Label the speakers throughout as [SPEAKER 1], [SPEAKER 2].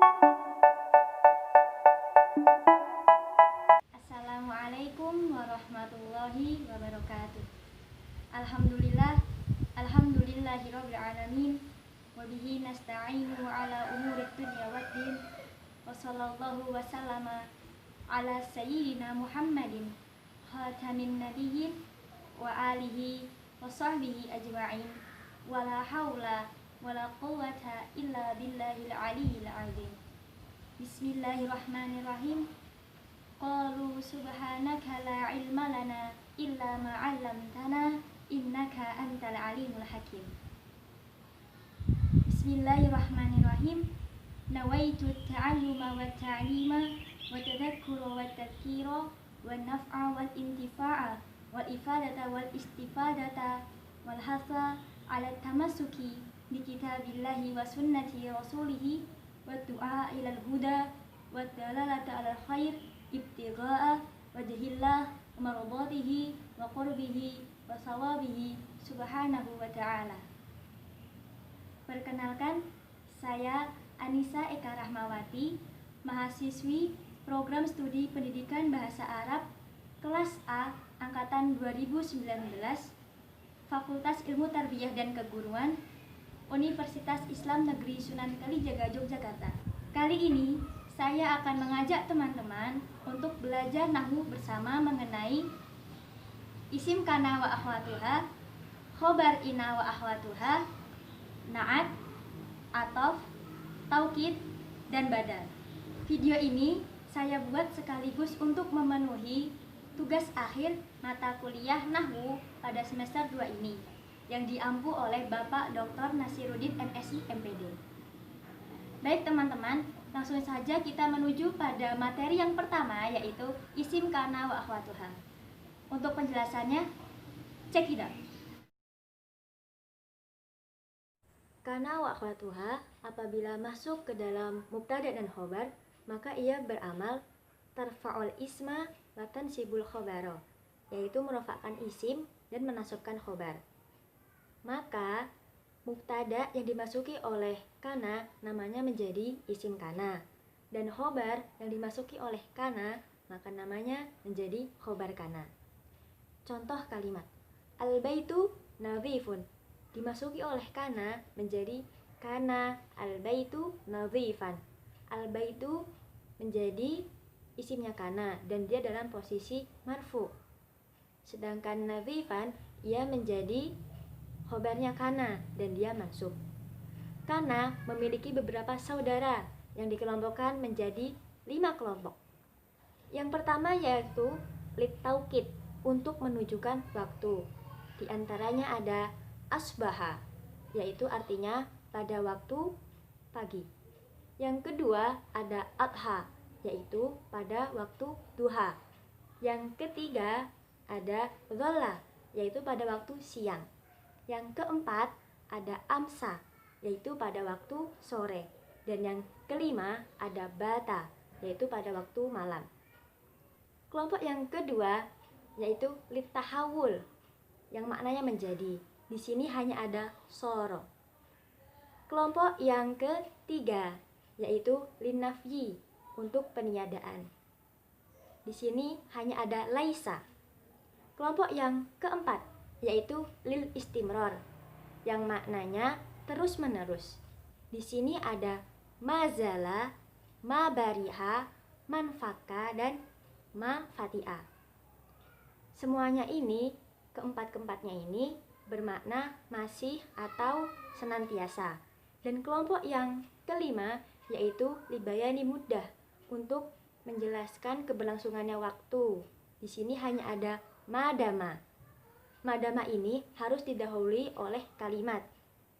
[SPEAKER 1] Assalamualaikum warahmatullahi wabarakatuh. Alhamdulillah, alhamdulillahirabbil alamin. Wa bihi nasta'inu ala umurid dunya waddin. Wa sallallahu wa sallama ala sayyidina Muhammadin khatamin nabiyyin wa alihi wa sahbihi ajma'in. Wa la haula wa la quwwata illa billahil aliyyil azim. Bismillahirrahmanirrahim. Qalu subhanaka la ilma lana illa ma 'allamtana innaka antal alimul hakim. Bismillahirrahmanirrahim. Nawaitu ta'alluma wa ta'lima wa tadhakkura wa tadhkira wa naf'a wal intifa'a wal ifadata wal istifadata wal hasa 'ala tamassuki bi kitabillahi wa sunnati rasulih wa du'a ilal huda wa dalalata 'alal khair ibtigha'a wajhillah wa mardatihi wa qurbihi wa sawabihi subhanahu wa ta'ala. Perkenalkan, saya Anissa Eka Rahmawati, mahasiswi Program Studi Pendidikan Bahasa Arab kelas A angkatan 2019, Fakultas Ilmu Tarbiyah dan Keguruan, Universitas Islam Negeri Sunan Kalijaga, Yogyakarta. Kali ini saya akan mengajak teman-teman untuk belajar nahwu bersama mengenai isim kana wa akhwatuha, khobar ina wa akhwatuha, na'at, atof, taukid, dan badal. Video ini saya buat sekaligus untuk memenuhi tugas akhir mata kuliah nahwu pada semester 2 ini yang diampu oleh Bapak Dr. Nasiruddin MSI MPD. Baik teman-teman, langsung saja kita menuju pada materi yang pertama, yaitu isim kana wa akhwatuha. Untuk penjelasannya, check it out. Kana wa akhwatuha apabila masuk ke dalam mubtada dan khobar, maka ia beramal tarfa'ul isma wa tansibul khobaro, yaitu merofakkan isim dan menasabkan khobar. Maka mubtada yang dimasuki oleh kana namanya menjadi isim kana, dan khobar yang dimasuki oleh kana maka namanya menjadi khobar kana. Contoh kalimat al-baitu nadhifun dimasuki oleh kana menjadi kana al-baitu nadhifan. Al-baitu menjadi isimnya kana dan dia dalam posisi marfu. Sedangkan nadhifan ia menjadi khobarnya kana dan dia mansub. Kana memiliki beberapa saudara yang dikelompokkan menjadi 5 kelompok. Yang pertama yaitu lit taukid, untuk menunjukkan waktu. Di antaranya ada asbaha, yaitu artinya pada waktu pagi. Yang kedua ada adha, yaitu pada waktu duha. Yang ketiga ada dhalla, yaitu pada waktu siang. Yang keempat ada amsa, yaitu pada waktu sore. Dan yang kelima ada bata, yaitu pada waktu malam. Kelompok yang kedua yaitu litahawul, yang maknanya menjadi. Di sini hanya ada soro. Kelompok yang ketiga yaitu linafyi, untuk peniadaan. Di sini hanya ada laisa. Kelompok yang keempat yaitu lil istimror, yang maknanya terus-menerus. Di sini ada mazala, mabariha, manfaka, dan mafatia. Semuanya ini, keempat-keempatnya ini bermakna masih atau senantiasa. Dan kelompok yang kelima yaitu libayani muddah, untuk menjelaskan keberlangsungannya waktu. Di sini hanya ada madama. Madama ini harus didahului oleh kalimat.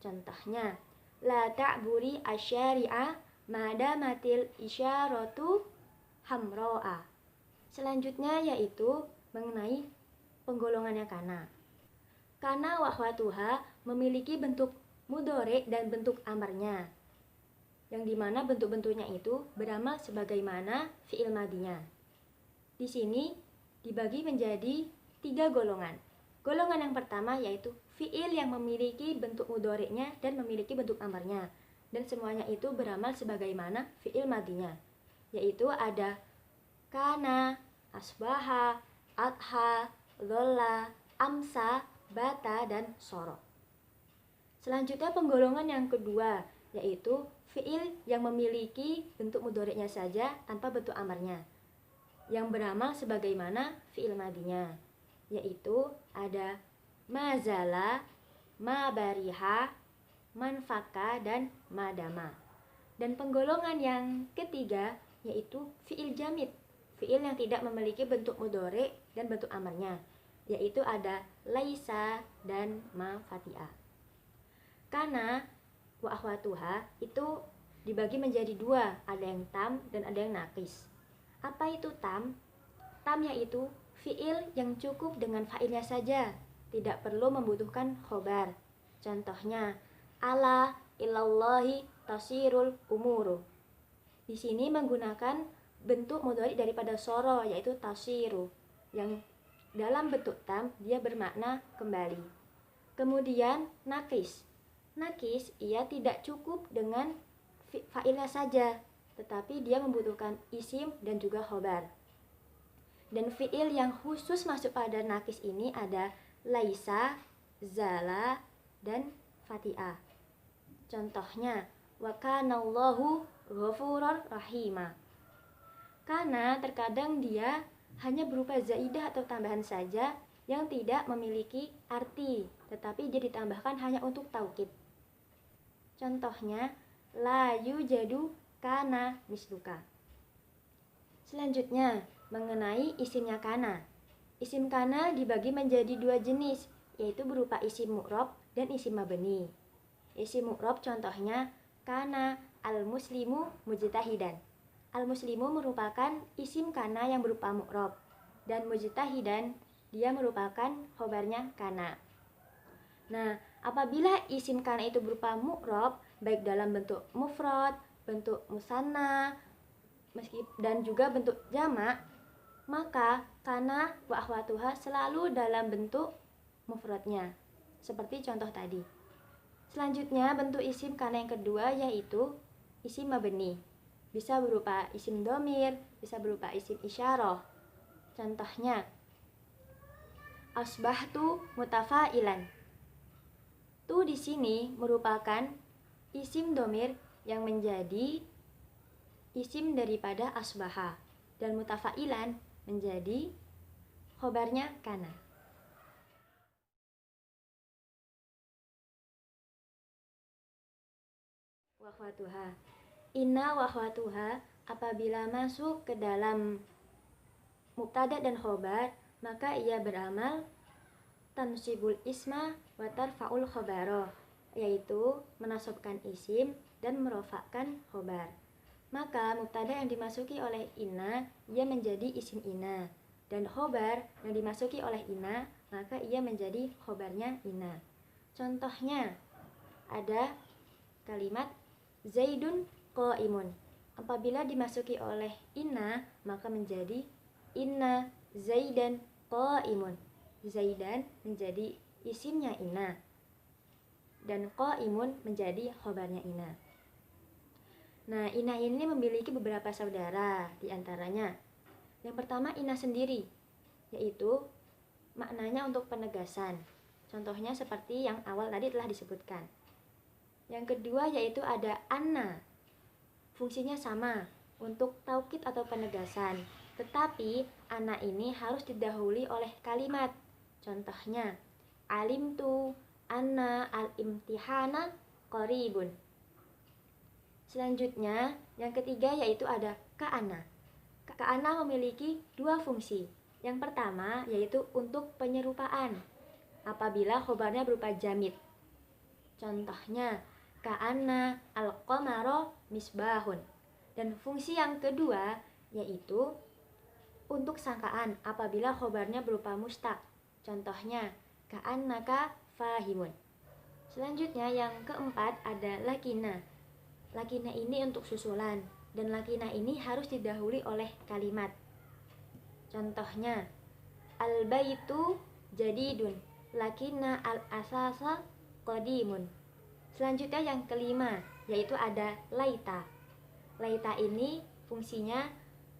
[SPEAKER 1] Contohnya, la ta'buri asyari'a madamatil isyaratu hamro'a. Selanjutnya yaitu mengenai penggolongannya kana. Kana wa akhwatuha memiliki bentuk mudhari dan bentuk amarnya, yang dimana bentuk-bentuknya itu beramal sebagaimana fi'il madinya. Di sini dibagi menjadi 3 golongan. Golongan yang pertama yaitu fi'il yang memiliki bentuk mudhari'nya dan memiliki bentuk amarnya. dan semuanya itu beramal sebagaimana fi'il madinya, yaitu ada kana, asbaha, adha, dholla, amsa, bata, dan soro. Selanjutnya penggolongan yang kedua, yaitu fi'il yang memiliki bentuk mudhari'nya saja tanpa bentuk amarnya, yang beramal sebagaimana fi'il madinya, yaitu ada mazala, mabariha, manfaka, dan madama. Dan penggolongan yang ketiga yaitu fi'il jamid, fi'il yang tidak memiliki bentuk mudhari' dan bentuk amarnya, yaitu ada laisa dan ma fati'ah. Kana wa akhwatuha itu dibagi menjadi dua, ada yang tam dan ada yang nakis. Apa itu tam? Tam yaitu fi'il yang cukup dengan fa'ilnya saja, tidak perlu membutuhkan khobar. Contohnya ala ilallahi tasirul umuru. Di sini menggunakan bentuk mudhari daripada soro, yaitu tasiru, yang dalam bentuk tam dia bermakna kembali. Kemudian nakis. Nakis ia tidak cukup dengan fa'ilnya saja, tetapi dia membutuhkan isim dan juga khobar. Dan fi'il yang khusus masuk pada nakis ini ada laisa, zala, dan fati'ah. Contohnya wa kanallahu ghafurur rahima. Karena terkadang dia hanya berupa zaidah atau tambahan saja yang tidak memiliki arti, tetapi dia ditambahkan hanya untuk taukid. Contohnya la yujadu kana misluka. Selanjutnya mengenai isimnya kana. Isim kana dibagi menjadi dua jenis, yaitu berupa isim mu'rab dan isim mabni. Isim mu'rab contohnya kana al-muslimu mujtahidan. Al-muslimu merupakan isim kana yang berupa mu'rab, dan mujtahidan dia merupakan khobarnya kana. Nah, apabila isim kana itu berupa mu'rab, baik dalam bentuk mufrad, bentuk musanna, dan juga bentuk jamak, maka kana wa akhwatuha selalu dalam bentuk mufradnya, seperti contoh tadi. Selanjutnya bentuk isim kana yang kedua yaitu isim mabni. Bisa berupa isim domir, bisa berupa isim isyarah. Contohnya asbahtu mutafa'ilan. Tu di sini merupakan isim domir yang menjadi isim daripada asbaha, dan mutafa'ilan menjadi khobarnya kana. Wa akhwatuha. Inna wa akhwatuha apabila masuk ke dalam mubtada dan khobar, maka ia beramal tansibul isma wa tarfa'ul khobaro, yaitu menasabkan isim dan merofakkan khobar. Maka mubtada yang dimasuki oleh inna ia menjadi isim inna, dan khobar yang dimasuki oleh inna maka ia menjadi khobarnya inna. Contohnya ada kalimat Zaidun qaimun. Apabila dimasuki oleh inna maka menjadi inna Zaidan qaimun. Zaidan menjadi isimnya inna dan qaimun menjadi khobarnya inna. Nah, inna ini memiliki beberapa saudara, diantaranya yang pertama inna sendiri, yaitu maknanya untuk penegasan. Contohnya seperti yang awal tadi telah disebutkan. Yang kedua yaitu ada anna. Fungsinya sama, untuk taukid atau penegasan. Tetapi anna ini harus didahului oleh kalimat. Contohnya alimtu anna al-imtihana qaribun. Selanjutnya yang ketiga yaitu ada ka'anna. Ka'anna memiliki dua fungsi. Yang pertama yaitu untuk penyerupaan apabila khobarnya berupa jamid. Contohnya ka'anna al-qamaro misbahun. Dan fungsi yang kedua yaitu untuk sangkaan apabila khobarnya berupa mustaq. Contohnya ka'annaka fahimun. Selanjutnya yang keempat ada lakina. Lakina ini untuk susulan, dan lakina ini harus didahului oleh kalimat. Contohnya al-baitu jadidun, lakina al-asasa qadimun. Selanjutnya yang kelima
[SPEAKER 2] yaitu ada laita. Laita ini fungsinya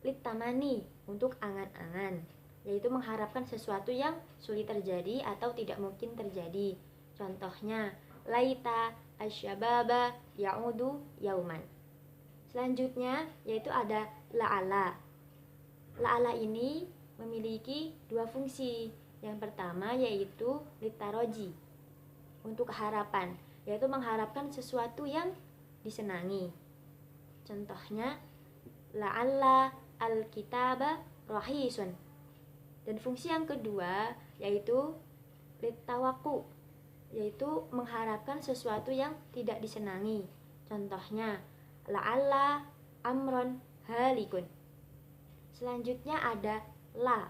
[SPEAKER 2] litamani, untuk angan-angan, yaitu mengharapkan sesuatu yang sulit terjadi atau tidak mungkin terjadi. Contohnya, laita asyababa ya'udu yauman. Selanjutnya yaitu ada la'ala. La'ala ini memiliki dua fungsi. Yang pertama yaitu litaroji, untuk harapan, yaitu mengharapkan sesuatu yang disenangi. Contohnya, la'alla al-kitaba rahisun. Dan fungsi yang kedua yaitu litawaku, yaitu mengharapkan sesuatu yang tidak disenangi. Contohnya, la'alla amron halikun. Selanjutnya ada la.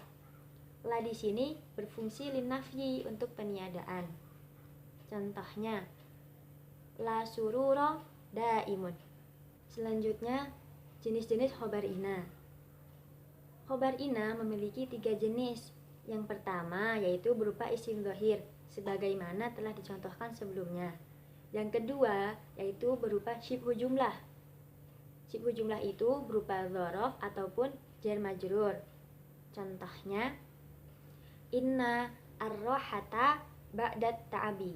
[SPEAKER 2] La di sini berfungsi linafyi, untuk peniadaan. Contohnya, la sururo daimun. Selanjutnya jenis-jenis khobar ina. Khobar ina memiliki 3 jenis. Yang pertama yaitu berupa isim dhohir, sebagaimana telah dicontohkan sebelumnya. Yang kedua yaitu berupa syibhu jumlah. Syibhu jumlah itu berupa dzaraf ataupun jar majrur. Contohnya, inna ar-rahata ba'dat ta'abi.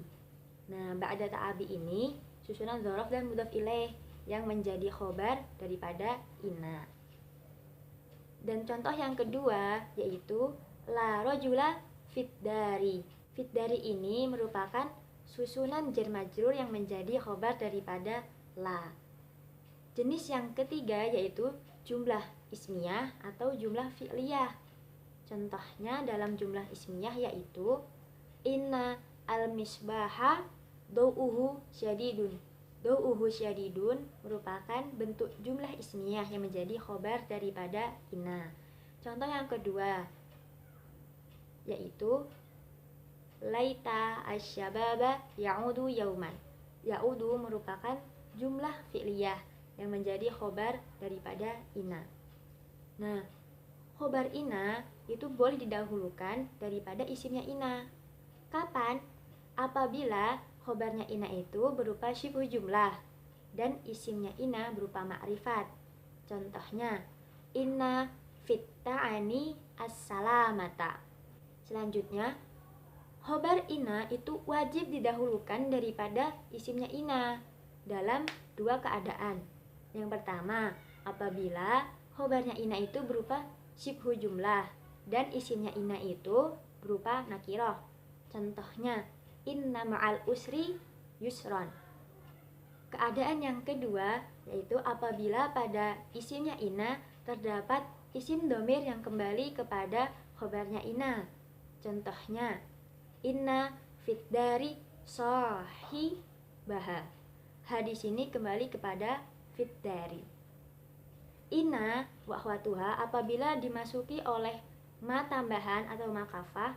[SPEAKER 2] Nah, ba'da ta'abi ini susunan dzaraf dan mudhaf ilaih yang menjadi khobar daripada inna. Dan contoh yang kedua yaitu la rajula fit dari. Fit dari ini merupakan susunan jar majrur yang menjadi khobar daripada la. Jenis yang ketiga yaitu jumlah ismiyah atau jumlah fi'liyah. Contohnya dalam jumlah ismiyah yaitu inna al-misbaha dau'uhu syadidun. Dau'uhu syadidun merupakan bentuk jumlah ismiyah yang menjadi khobar daripada inna. Contoh yang kedua yaitu laita asyababa ya'udu yauman. Ya'udu merupakan jumlah fi'liyah yang menjadi khobar daripada inna. Nah, khobar inna itu boleh didahulukan daripada isimnya inna. Kapan? Apabila khobarnya inna itu berupa syibhu jumlah dan isimnya inna berupa ma'rifat. Contohnya, inna fit ta'ani as-salamata. Selanjutnya, khobar inna itu wajib didahulukan daripada isimnya inna dalam 2 keadaan. Yang pertama, apabila khobarnya inna itu berupa syibhu jumlah dan isimnya inna itu berupa nakiroh. Contohnya, inna ma'al usri yusron. Keadaan yang kedua yaitu apabila pada isimnya inna terdapat isim domir yang kembali kepada khobarnya inna. Contohnya, inna fit dari sohi baha. Hadis ini kembali kepada fit dari. Inna wa akhwatuha apabila dimasuki oleh ma tambahan atau ma kafah,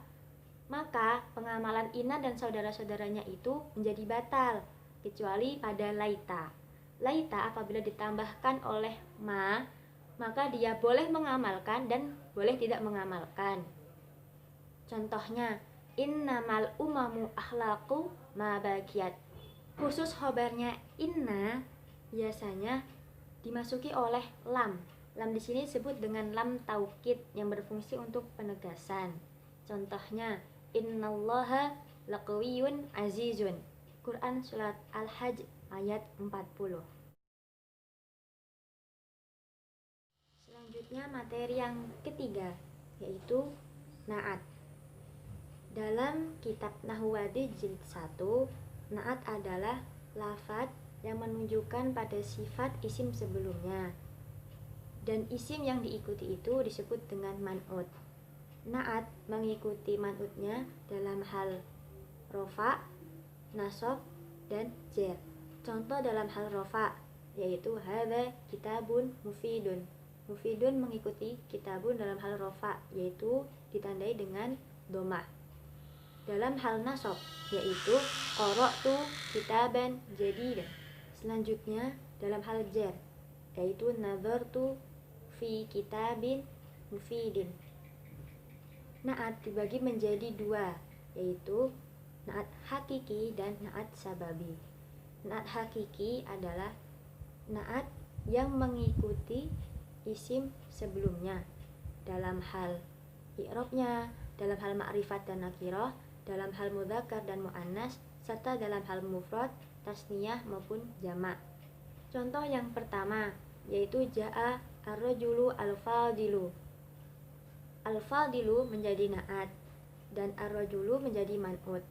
[SPEAKER 2] maka pengamalan inna dan saudara-saudaranya itu menjadi batal, kecuali pada laita. Laita apabila ditambahkan oleh ma, maka dia boleh mengamalkan dan boleh tidak mengamalkan. Contohnya, innamal umamu akhlaqu ma bakiyat. Khusus khobarnya inna biasanya dimasuki oleh lam. Lam di sini disebut dengan lam taukid yang berfungsi untuk penegasan. Contohnya, innallaha laqawiyyun azizun. Quran surat Al-Hajj ayat 40. Selanjutnya materi yang ketiga yaitu na'at. Dalam kitab Nahwadi jilid 1, na'at adalah lafadz yang menunjukkan pada sifat isim sebelumnya. Dan isim yang diikuti itu disebut dengan man'ut. Na'at mengikuti man'utnya dalam hal rofa, nasab, dan jar. Contoh dalam hal rofa yaitu hadza kitabun mufidun. Mufidun mengikuti kitabun dalam hal rofa yaitu ditandai dengan domah. Dalam hal nasab yaitu qara'tu kitaban jadidan. Selanjutnya dalam hal jar yaitu nazartu fi kitabin mufidin. Na'at dibagi menjadi 2 yaitu na'at hakiki dan na'at sababi. Naat hakiki adalah naat yang mengikuti isim sebelumnya dalam hal i'rabnya, dalam hal ma'rifat dan nakirah, dalam hal mudzakkar dan muannas, serta dalam hal mufrad, tasniyah maupun jamak. Contoh yang pertama yaitu ja'a ar-rajulu al-fadilu. Al-fadilu menjadi naat dan ar-rajulu menjadi man'ut.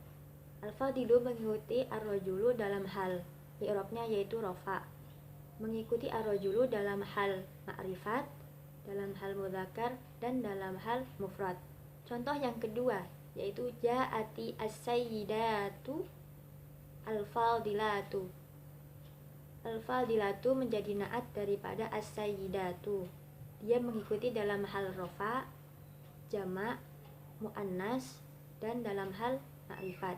[SPEAKER 2] Al-fadilu mengikuti ar-rajulu dalam hal i'rabnya yaitu rafa, mengikuti ar-rajulu dalam hal ma'rifat, dalam hal mudzakkar dan dalam hal mufrad. Contoh yang kedua yaitu ja'ati as-sayyidatu al-fadilatu. Al-fadilatu menjadi naat daripada as-sayyidatu. Dia mengikuti dalam hal rafa, jamak, muannas dan dalam hal ma'rifat.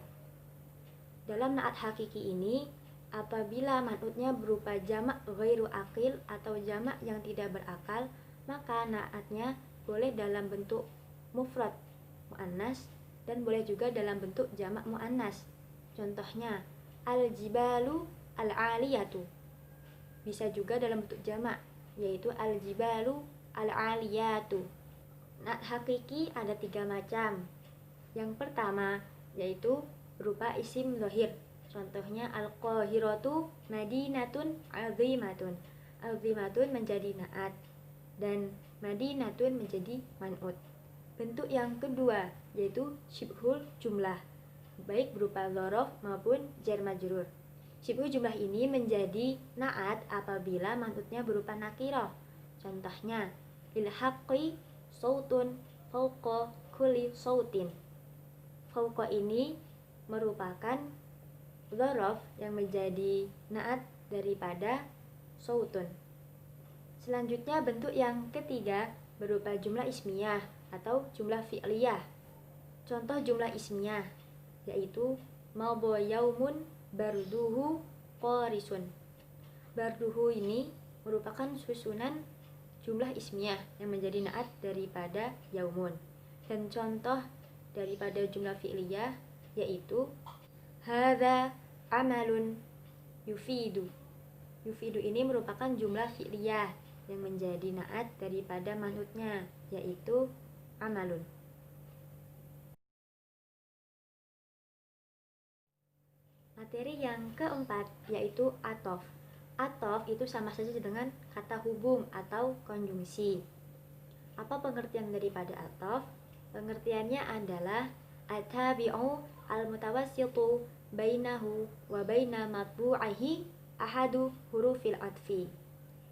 [SPEAKER 2] Dalam naat hakiki ini, apabila man'utnya berupa jamak ghairu aqil atau jamak yang tidak berakal, maka naatnya boleh dalam bentuk mufrad muannas dan boleh juga dalam bentuk jamak muannas. Contohnya al-jibalu al-aliyatu. Bisa juga dalam bentuk jamak yaitu al-jibalu al-aliyatu. Naat hakiki ada 3 macam. Yang pertama yaitu berupa isim zahir. Contohnya al-qahiratu madinatun azimatun. Azimatun menjadi naat dan madinatun menjadi man'ut. Bentuk yang kedua yaitu syibhul jumlah, baik berupa dzaraf maupun jar majrur. Syibhul jumlah ini menjadi naat apabila man'utnya berupa nakirah. Contohnya lil haqqi sautun fauqa kulli sautin. Fauqa ini merupakan dzaraf yang menjadi naat daripada sautun. Selanjutnya bentuk yang ketiga berupa jumlah ismiyah atau jumlah fi'liyah. Contoh jumlah ismiyah yaitu madha yaumun barduhu qarisun. Barduhu ini merupakan susunan jumlah ismiyah yang menjadi naat daripada yaumun. Dan contoh daripada jumlah fi'liyah yaitu hadza amalun yufidu. Yufidu ini merupakan jumlah fi'liyah yang menjadi naat daripada man'utnya yaitu amalun. Materi yang keempat yaitu atof. Atof itu sama saja dengan kata hubung atau konjungsi. Apa pengertian daripada atof? Pengertiannya adalah at-tabi'u al-mutawassitu bainahu wa baina matbu'ihi ahadu hurufil atfi.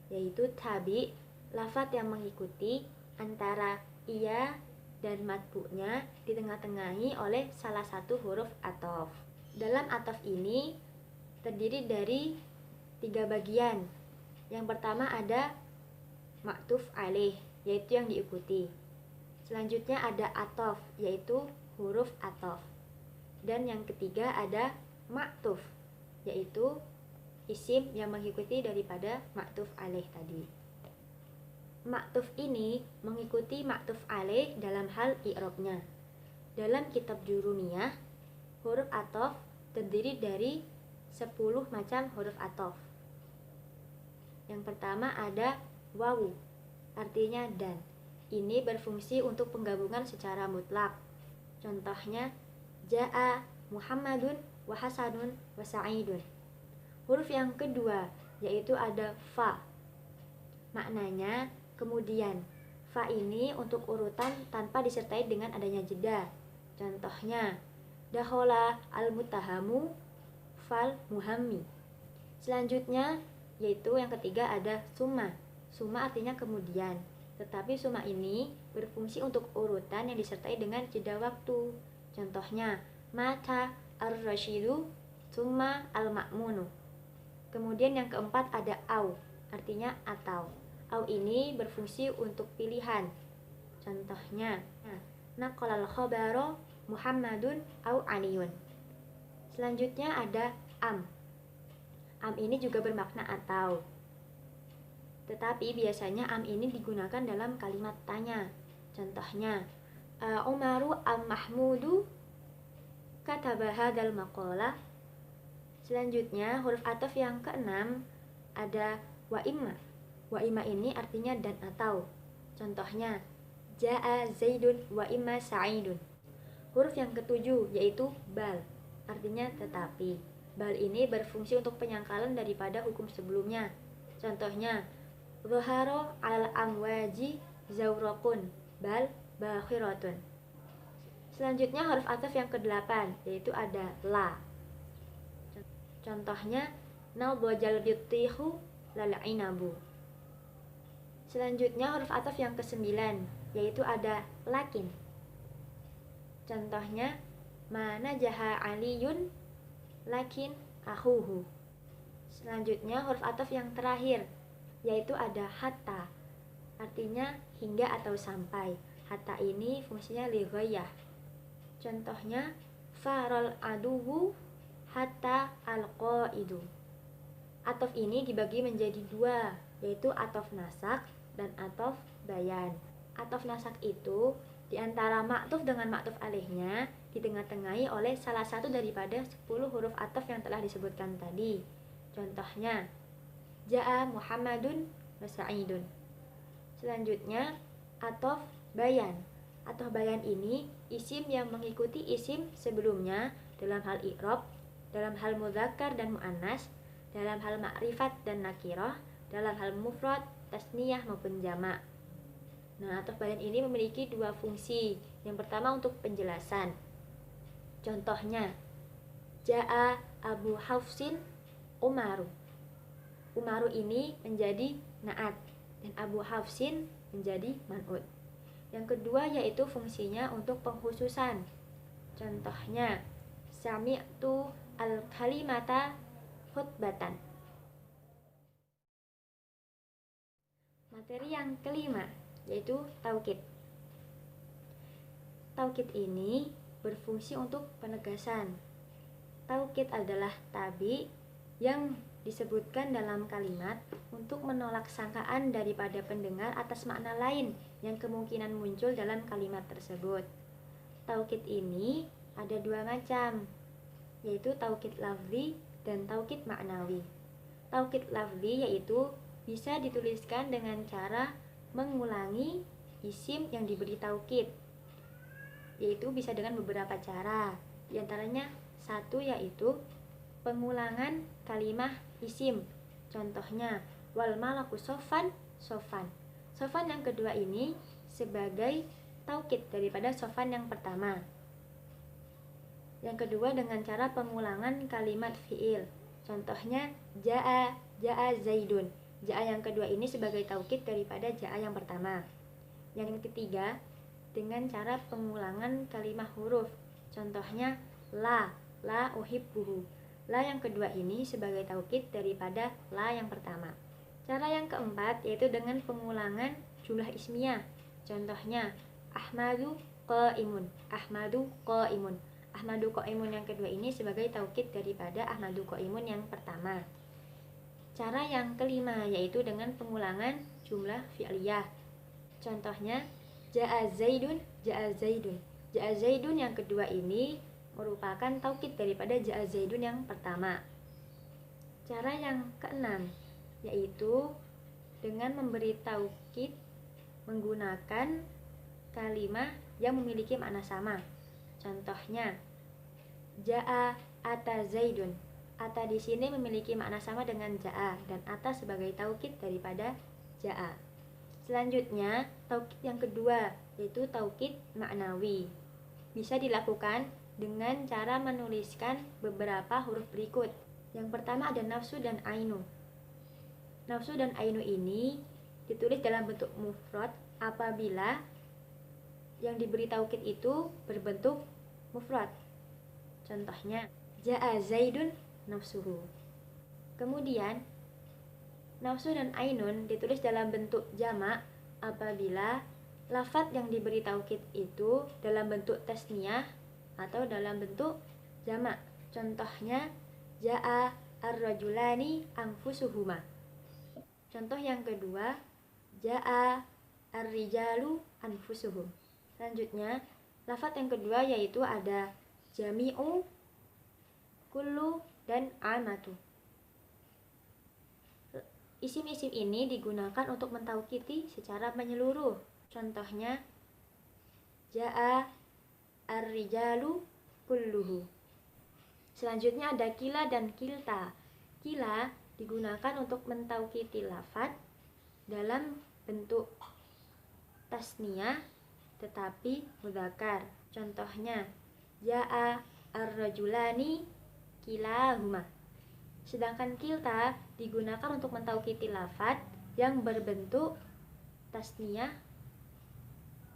[SPEAKER 2] Yaitu tabi, lafadz yang mengikuti antara ia dan matbu'nya ditengah-tengahi oleh salah satu huruf atof. Dalam atof ini terdiri dari 3 bagian. Yang pertama ada ma'tuf alaih, yaitu yang diikuti. Selanjutnya ada atof, yaitu huruf atof. Dan yang ketiga ada ma'tuf, yaitu isim yang mengikuti daripada ma'tuf alaih tadi. Ma'tuf ini mengikuti ma'tuf alaih dalam hal i'rabnya. Dalam kitab Jurumiyah, huruf atof terdiri dari 10 macam huruf atof. Yang pertama ada wawu, artinya dan. Ini berfungsi untuk penggabungan secara mutlak. Contohnya ja'a Muhammadun wa Hasanun wa Sa'idun. Huruf yang kedua yaitu ada fa. Maknanya kemudian. Fa ini untuk urutan tanpa disertai dengan adanya jeda. Contohnya dakhala al-mutahamu fal muhammi. Selanjutnya yaitu yang ketiga ada summa. Summa artinya kemudian. Tetapi summa ini berfungsi untuk urutan yang disertai dengan jeda waktu. Contohnya mata ar-rasyidu summa al-ma'munu. Kemudian yang keempat ada au, artinya atau. Au ini berfungsi untuk pilihan. Contohnya naqalal khabara Muhammadun au Aliyun. Selanjutnya ada am. Am ini juga bermakna atau. Tetapi biasanya am ini digunakan dalam kalimat tanya. Contohnya Umaru am Mahmudu kataba hadzal maqala. Selanjutnya huruf ataf yang keenam ada wa imma. Wa imma ini artinya dan atau. Contohnya ja'a zaidun wa imma sa'idun. Huruf yang ketujuh yaitu bal, artinya tetapi. Bal ini berfungsi untuk penyangkalan daripada hukum sebelumnya. Contohnya dhahara al amwaji zawraqun bal bakhiratun. Selanjutnya huruf ataf yang ke-8 yaitu ada la. Contohnya nadhajal bitihu lal inabu. Selanjutnya huruf ataf yang ke-9 yaitu ada lakin. Contohnya mana jaha aliyun lakin akhuhu. Selanjutnya huruf ataf yang terakhir yaitu ada hatta, artinya hingga atau sampai. Hatta ini fungsinya li ghayah. Contohnya faral aduwu hatta alqaidu. Ataf ini dibagi menjadi dua, yaitu ataf nasak dan ataf bayan. Ataf nasak itu di antara maktuf dengan maktuf alaihnya ditengah-tengahi oleh salah satu daripada 10 huruf ataf yang telah disebutkan tadi. Contohnya ja'a Muhammadun wa Sa'idun. Selanjutnya ataf bayan. Ataf bayan ini isim yang mengikuti isim sebelumnya dalam hal i'rab, dalam hal mudzakkar dan muannas, dalam hal ma'rifat dan nakirah, dalam hal mufrad, tasniyah maupun jamak. Nah, ataf bayan ini memiliki dua fungsi. Yang pertama untuk penjelasan. Contohnya ja'a Abu Hafsin Umaru. Umaru ini menjadi na'at dan Abu Hafsin menjadi man'ut. Yang kedua yaitu fungsinya untuk pengkhususan. Contohnya sami'tu al-kalimata khutbatan. Materi yang kelima yaitu taukid. Taukid ini berfungsi untuk penegasan. Taukid adalah tabi yang disebutkan dalam kalimat untuk menolak sangkaan daripada pendengar atas makna lain yang kemungkinan muncul dalam kalimat tersebut. Taukid ini ada dua macam, yaitu taukid lafzi dan taukid maknawi. Taukid lafzi yaitu bisa dituliskan dengan cara mengulangi isim yang diberi taukid, yaitu bisa dengan beberapa cara. Di antaranya satu yaitu pengulangan kalimah isim. Contohnya wal malaku sofan sofan. Sofan yang kedua ini sebagai taukid daripada sofan yang pertama. Yang kedua dengan cara pengulangan kalimat fiil. Contohnya ja'a zaidun. Ja'a yang kedua ini sebagai taukid daripada ja'a yang pertama. Yang ketiga dengan cara pengulangan kalimat huruf. Contohnya la uhibbuhu. La yang kedua ini sebagai taukid daripada la yang pertama. Cara yang keempat yaitu dengan pengulangan jumlah ismiyah. Contohnya Ahmadu qaimun. Ahmadu qaimun. Ahmadu qaimun yang kedua ini sebagai taukid daripada Ahmadu qaimun yang pertama. Cara yang kelima yaitu dengan pengulangan jumlah fi'liyah. Contohnya ja'a zaidun, ja'a zaidun. Ja'a zaidun yang kedua ini merupakan taukid daripada ja'a zaidun yang pertama. Cara yang keenam yaitu dengan memberi taukid menggunakan kalimat yang memiliki makna sama. Contohnya ja'a ata zaidun. Ata di sini memiliki makna sama dengan ja'a dan ata sebagai taukid daripada ja'a. Selanjutnya taukid yang kedua yaitu taukid maknawi. Bisa dilakukan dengan cara menuliskan beberapa huruf berikut. Yang pertama ada nafsu dan ainu. Nafsu dan ainu ini ditulis dalam bentuk mufrad apabila yang diberi taukid itu berbentuk mufrad. Contohnya ja'a zaidun nafsuhu. Kemudian nafsu dan ainun ditulis dalam bentuk jamak apabila lafadz yang diberi taukid itu dalam bentuk tasniyah atau dalam bentuk jamak. Contohnya ja'a ar-rajulani anfusuhuma. Contoh yang kedua ja'a ar-rijalu anfusuhum. Selanjutnya lafadz yang kedua yaitu ada jami'u, kullu, dan amatu. Isim-isim ini digunakan untuk mentaukiti secara menyeluruh. Contohnya, ja'a ar-rijalu kulluhu. Selanjutnya ada kila dan kilta. Kila digunakan untuk mentaukiti lafadz dalam bentuk tasniyah tetapi mudzakkar. Contohnya, ja'a ar-rajulani kilahuma. Sedangkan kilta digunakan untuk mentaukiti lafadz yang berbentuk tasniyah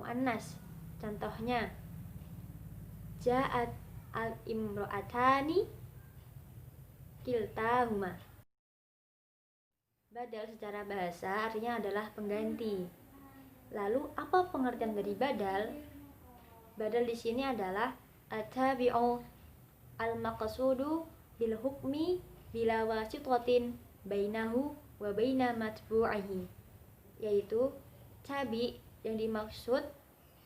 [SPEAKER 2] muannas. Contohnya, ja'at al-imro'atani kiltahuma. Badal secara bahasa artinya adalah pengganti. Lalu apa pengertian dari badal? Badal di sini adalah at-tabi'u al-maqsudu bil hukmi bila wasitatin bainahu wa baina matbu'ihi, yaitu tabi yang dimaksud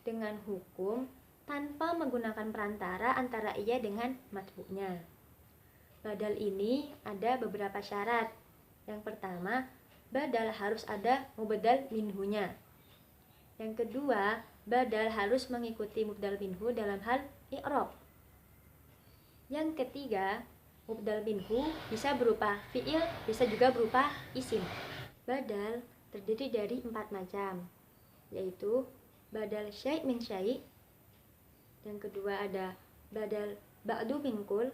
[SPEAKER 2] dengan hukum tanpa menggunakan perantara antara ia dengan matbu'nya. Badal ini ada beberapa syarat. Yang pertama, badal harus ada mubdal minhunya. Yang kedua, badal harus mengikuti mubdal minhu dalam hal i'rab. Yang ketiga, mubdal minhu bisa berupa fi'il, bisa juga berupa isim. Badal terdiri dari 4 macam, yaitu badal syai' min syai'. Yang kedua ada badal ba'du min kul.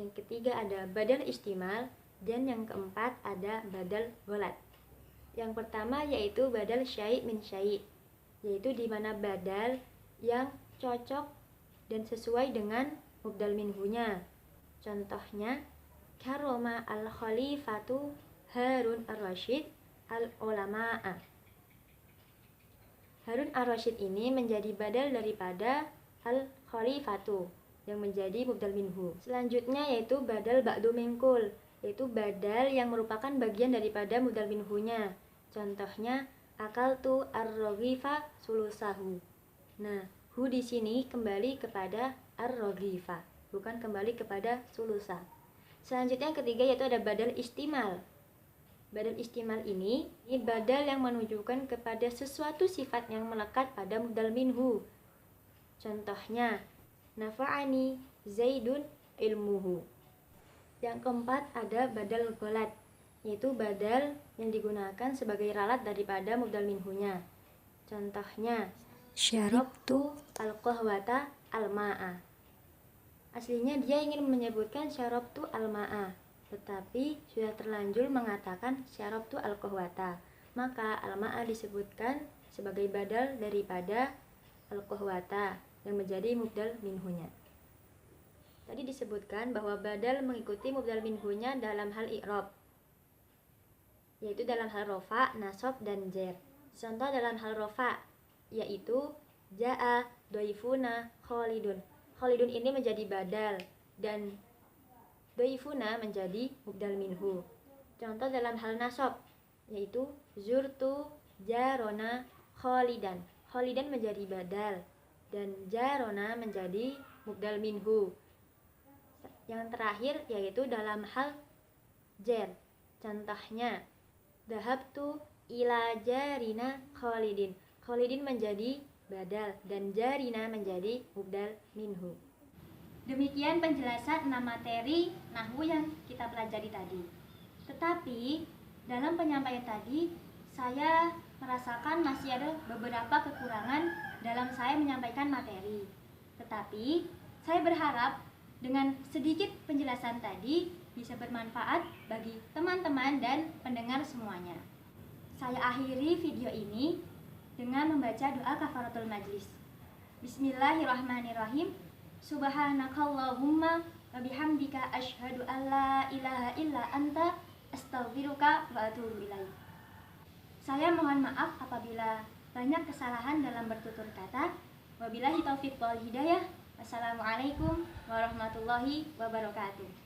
[SPEAKER 2] Yang ketiga ada badal istimal. Dan yang keempat ada badal ghalat. Yang pertama yaitu badal syai' min syai', yaitu di mana badal yang cocok dan sesuai dengan mubdal minhunya. Contohnya, karoma al-khalifatu Harun ar-Rasyid al-ulama'a. Harun ar-Rasyid ini menjadi badal daripada al-khalifatu yang menjadi mubdal minhu. Selanjutnya yaitu badal ba'du min kul, yaitu badal yang merupakan bagian daripada mubdal minhunya. Contohnya, akaltu ar-raghifa sulusahu. Nah, hu di sini kembali kepada ar-raghifa, bukan kembali kepada sulusa. Selanjutnya yang ketiga yaitu ada badal istimal. Badal istimal ini badal yang menunjukkan kepada sesuatu sifat yang melekat pada mubdal minhu. Contohnya, nafa'ani zaidun ilmuhu. Yang keempat ada badal ghalat, yaitu badal yang digunakan sebagai ralat daripada mubdal minhunya. Contohnya, syarabtu al-qahwata al-ma'a. Aslinya dia ingin menyebutkan syarabtu al-ma'a, tetapi sudah terlanjur mengatakan syarabtu al-qahwata. Maka al-ma'a disebutkan sebagai badal daripada al-qahwata yang menjadi mubdal minhunya. Tadi disebutkan bahwa badal mengikuti mubdal minhunya dalam hal i'rab, yaitu dalam hal rofa, nasab, dan jer. Contoh dalam hal rofa yaitu ja'a doifuna khalidun. Khalidun ini menjadi badal dan doifuna menjadi mubdal minhu. Contoh dalam hal nasab yaitu zurtu jarona khalidan. Khalidan menjadi badal dan jarona menjadi mubdal minhu. Yang terakhir yaitu dalam hal jer. Contohnya, dhahabtu ila jarina khalidin. Khalidin menjadi badal dan jarina menjadi mubdal minhu.
[SPEAKER 1] Demikian penjelasan 6 materi nahwu yang kita pelajari tadi. Tetapi dalam penyampaian tadi saya merasakan masih ada beberapa kekurangan dalam saya menyampaikan materi. Tetapi saya berharap dengan sedikit penjelasan tadi bisa bermanfaat bagi teman-teman dan pendengar semuanya. Saya akhiri video ini dengan membaca doa kafaratul majlis. Bismillahirrahmanirrahim. Subhanakallahumma wa bihamdika asyhadu an la ilaha illa anta astaghfiruka wa atubu ilaik. Saya mohon maaf apabila banyak kesalahan dalam bertutur kata. Wabillahi taufiq wal hidayah. Wassalamualaikum warahmatullahi wabarakatuh.